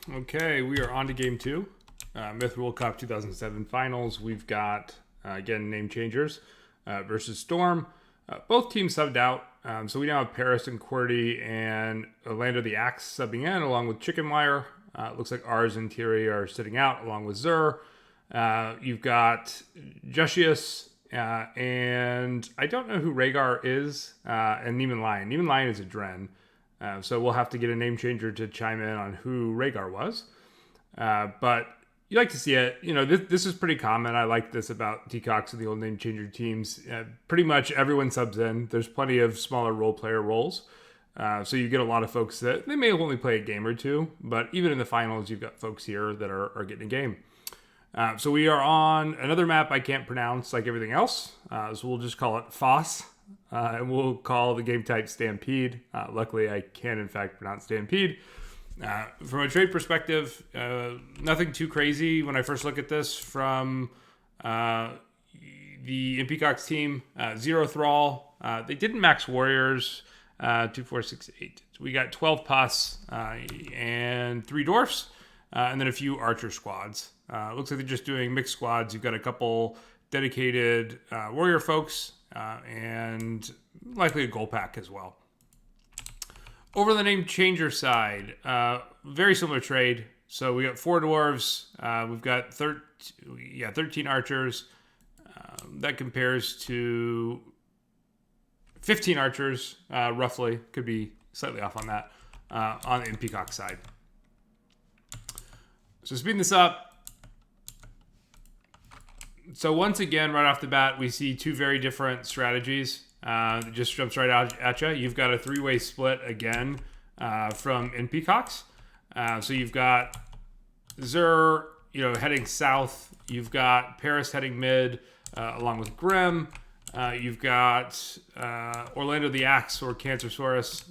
Okay, we are on to game two. Myth World Cup 2007 finals. We've got, again, name changers versus Storm. Both teams subbed out. So we now have Paris and QWERTY and Orlando the Axe subbing in along with Chicken Wire. It looks like Ars and Thierry are sitting out along with Zur. You've got Jussius, and I don't know who Rhaegar is, and Neiman Lion. Neiman Lion is a Dren. So we'll have to get a name changer to chime in on who Rhaegar was. But you like to see it. You know, this is pretty common. I like this about T-Cox and the old name changer teams. Pretty much everyone subs in. There's plenty of smaller role player roles. So you get a lot of folks that they may only play a game or two. But even in the finals, you've got folks here that are getting a game. So we are on another map I can't pronounce like everything else. So we'll just call it Foss. And we'll call the game type Stampede. Luckily, I can, in fact, pronounce Stampede. From a trade perspective, nothing too crazy when I first look at this from the Peacock's team. 0 Thrall. They didn't max Warriors. 2, 4, 6, 8. So we got 12 Pus and 3 Dwarfs, and then a few Archer squads. Looks like they're just doing mixed squads. You've got a couple dedicated Warrior folks. And likely a goal pack as well. Over the name changer side, very similar trade. So we got 4 dwarves. We've got 13 archers. That compares to 15 archers, roughly. Could be slightly off on that on the Peacock side. So speeding this up. So once again, right off the bat, we see 2 very different strategies. It just jumps right out at you. You've got a 3-way split again from Peacocks. So you've got Zur, heading south. You've got Paris heading mid, along with Grim. You've got Orlando the Axe or Cancersaurus,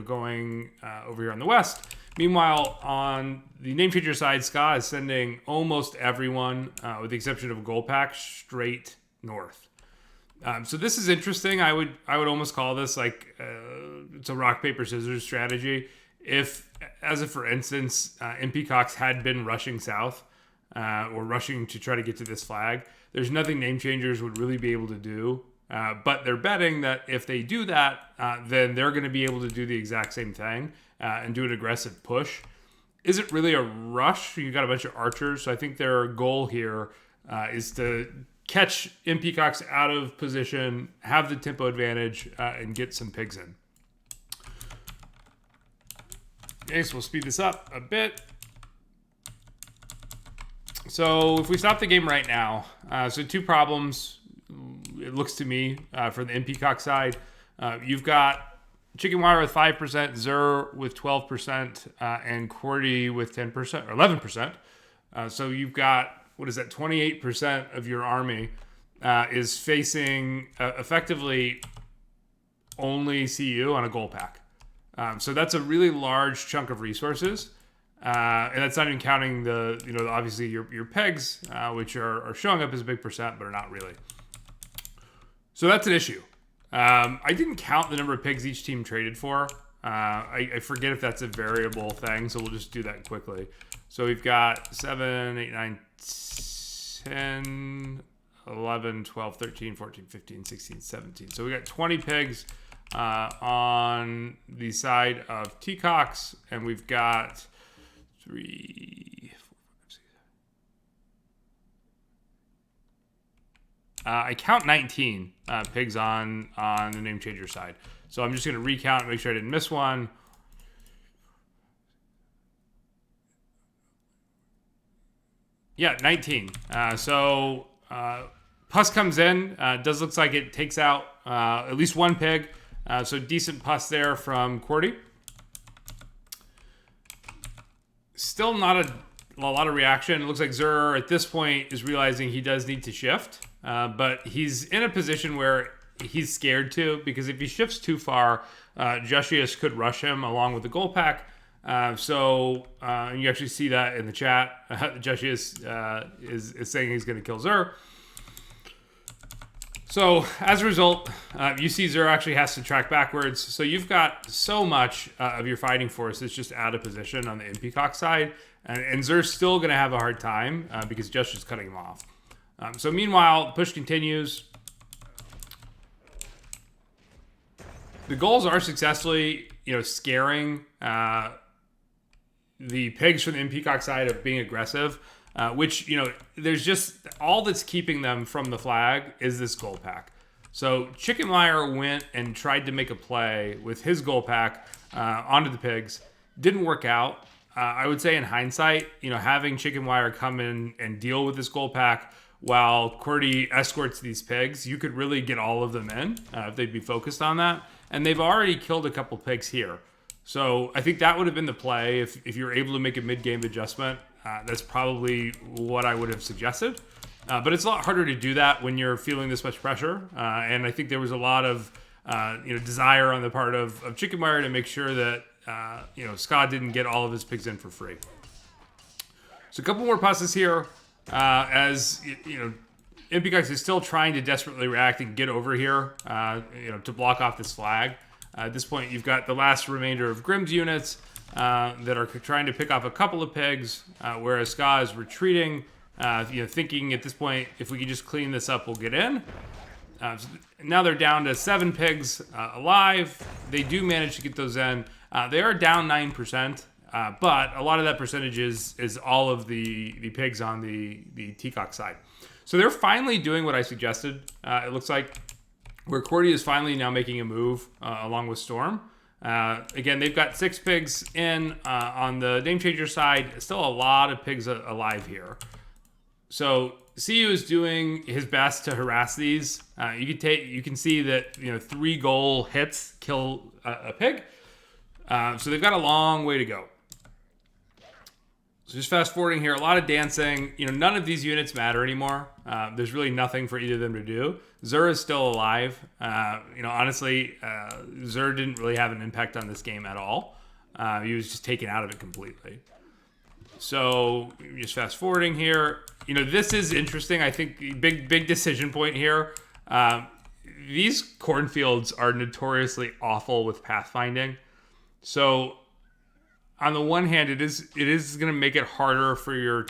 going over here on the west. Meanwhile, on the name changer side, Ska is sending almost everyone, with the exception of a goal pack, straight north. So this is interesting. I would almost call this like it's a rock paper scissors strategy. If, as if for instance, Peacocks had been rushing south or rushing to try to get to this flag, there's nothing name changers would really be able to do. But they're betting that if they do that, then they're going to be able to do the exact same thing and do an aggressive push. Is it really a rush? You got a bunch of archers, so I think their goal here is to catch Peacocks out of position, have the tempo advantage, and get some pigs in. Okay, so we'll speed this up a bit. So if we stop the game right now, so 2 problems, it looks to me, for the Peacock side. You've got Chicken Wire with 5%, Zur with 12%, and QWERTY with 10% or 11%. So you've got, 28% of your army is facing effectively only CU on a goal pack. So that's a really large chunk of resources. And that's not even counting obviously your pegs, which are showing up as a big percent, but are not really. So that's an issue. I didn't count the number of pigs each team traded for. I forget if that's a variable thing, so we'll just do that quickly. So we've got 7, 8, 9, 10, 11, 12, 13, 14, 15, 16, 17. So we got 20 pigs on the side of T-Cox, and we've got 3, 4, 5, 6. I count 19 pigs on the name changer side. So I'm just going to recount and make sure I didn't miss one. Yeah, 19. So Pus comes in. Does looks like it takes out at least 1 pig. So decent Pus there from QWERTY. Still not a lot of reaction. It looks like Zur at this point is realizing he does need to shift. But he's in a position where he's scared to, because if he shifts too far, Jussius could rush him along with the goal pack. So you actually see that in the chat. Jussius is saying he's going to kill Zur. So as a result, you see Zur actually has to track backwards. So you've got so much of your fighting force that's just out of position on the Peacock side. And Zur's still going to have a hard time because Jester's cutting him off. So meanwhile, push continues. The goals are successfully, scaring the pigs from the Peacock side of being aggressive. Which, there's just all that's keeping them from the flag is this goal pack. So Chickenwire went and tried to make a play with his goal pack onto the pigs. Didn't work out. I would say in hindsight, having Chickenwire come in and deal with this goal pack while Qwerty escorts these pigs, you could really get all of them in if they'd be focused on that. And they've already killed a couple pigs here. So I think that would have been the play if you're able to make a mid-game adjustment. That's probably what I would have suggested. But it's a lot harder to do that when you're feeling this much pressure. And I think there was a lot of desire on the part of Chickenwire to make sure that Scott didn't get all of his pigs in for free. So a couple more passes here as Impecox is still trying to desperately react and get over here to block off this flag. At this point, you've got the last remainder of Grimm's units that are trying to pick off a couple of pigs, whereas Ska is retreating, thinking at this point, if we can just clean this up, we'll get in. So now they're down to 7 pigs alive. They do manage to get those in. They are down 9%, but a lot of that percentage is all of the pigs on the Teacock side. So they're finally doing what I suggested, it looks like, where Qwerty is finally now making a move along with Storm. Again, they've got 6 pigs in on the Name Changer side. Still a lot of pigs alive here. So CU is doing his best to harass these. You can see that 3 goal hits kill a pig. So they've got a long way to go. So just fast forwarding here, a lot of dancing. None of these units matter anymore. There's really nothing for either of them to do. Zur is still alive. Honestly, Zur didn't really have an impact on this game at all. He was just taken out of it completely. So just fast forwarding here. This is interesting. I think the big decision point here. These cornfields are notoriously awful with pathfinding. So on the one hand, it is going to make it harder for your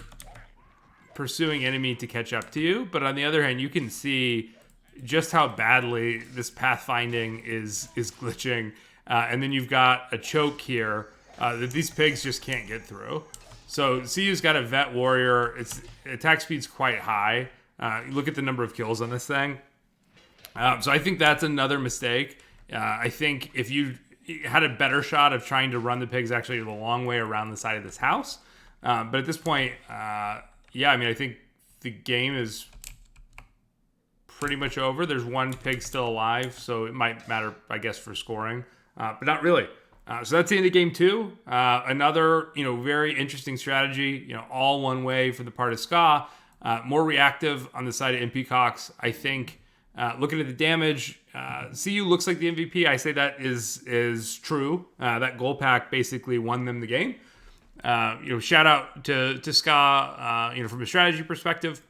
pursuing enemy to catch up to you. But on the other hand, you can see just how badly this pathfinding is glitching. And then you've got a choke here that these pigs just can't get through. So CU's got a vet warrior. Its attack speed's quite high. You look at the number of kills on this thing. So I think that's another mistake. I think if you had a better shot of trying to run the pigs actually the long way around the side of this house. But at this point, I think the game is pretty much over. There's 1 pig still alive, so it might matter, I guess, for scoring, but not really. So that's the end of game 2. Another, very interesting strategy, all one way for the part of Ska. More reactive on the side of Impecox. I think, looking at the damage, CU looks like the MVP. I say that is true. That goal pack basically won them the game. Shout out to Ska, from a strategy perspective.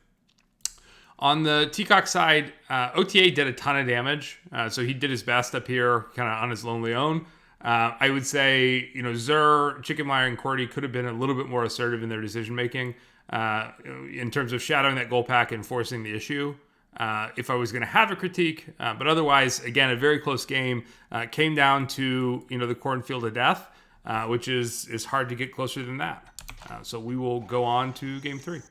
On the Teacock side, OTA did a ton of damage. So he did his best up here, kind of on his lonely own. I would say, Zur, Chickenwire, and Qwerty could have been a little bit more assertive in their decision-making in terms of shadowing that goal pack and forcing the issue. If I was going to have a critique, but otherwise, again, a very close game. Came down to, the cornfield of death, which is hard to get closer than that. So we will go on to game 3.